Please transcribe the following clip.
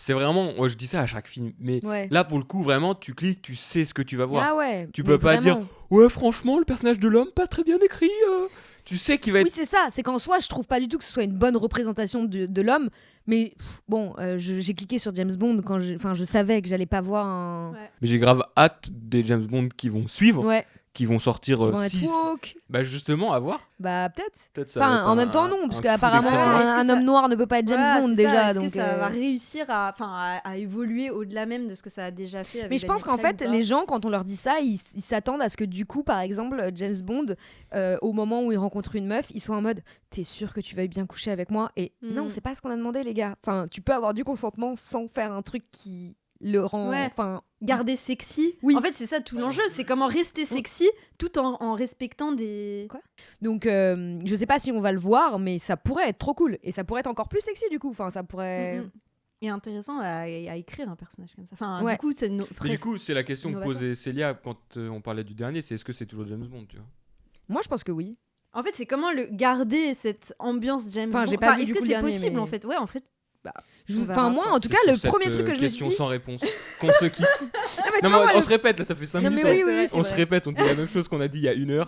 c'est vraiment, moi je dis ça à chaque film, mais là pour le coup vraiment tu cliques, tu sais ce que tu vas voir. Ah ouais. Tu peux pas dire ouais franchement le personnage de l'homme pas très bien écrit. Tu sais qu'il va être. Oui c'est ça, c'est qu'en soi je trouve pas du tout que ce soit une bonne représentation de l'homme, mais bon j'ai cliqué sur James Bond quand je savais que j'allais pas voir un. Ouais. Mais j'ai grave hâte des James Bond qui vont suivre. Ouais. Qui vont sortir 6. Bah justement, à voir. Bah peut-être. Ça va être en même temps non, parce qu'apparemment un homme noir ne peut pas être James Bond déjà. Est-ce que ça va réussir à évoluer au-delà même de ce que ça a déjà fait avec Mais je pense qu'en fait, les gens, quand on leur dit ça, ils s'attendent à ce que du coup, par exemple, James Bond, au moment où il rencontre une meuf, ils soient en mode « T'es sûr que tu vas bien coucher avec moi ?» Et non, c'est pas ce qu'on a demandé les gars. Enfin, tu peux avoir du consentement sans faire un truc qui le rend... Garder sexy. Oui. En fait, c'est ça tout l'enjeu. C'est comment rester sexy tout en respectant des... Quoi ? Donc, je sais pas si on va le voir, mais ça pourrait être trop cool. Et ça pourrait être encore plus sexy, du coup. Enfin, ça pourrait... Et intéressant à écrire un personnage comme ça. Enfin, du coup, c'est... Mais du coup, c'est la question que posait Célia quand on parlait du dernier, c'est est-ce que c'est toujours James Bond, tu vois ? Moi, je pense que oui. En fait, c'est comment garder cette ambiance James Bond. J'ai pas vu est-ce que c'est dernier, possible, mais... en fait ? Ouais, en fait... moi en tout cas le premier truc que je me suis dit question sans réponse qu'on se quitte. On se répète là, ça fait 5 minutes oui, on se répète, on dit la même chose qu'on a dit il y a 1 heure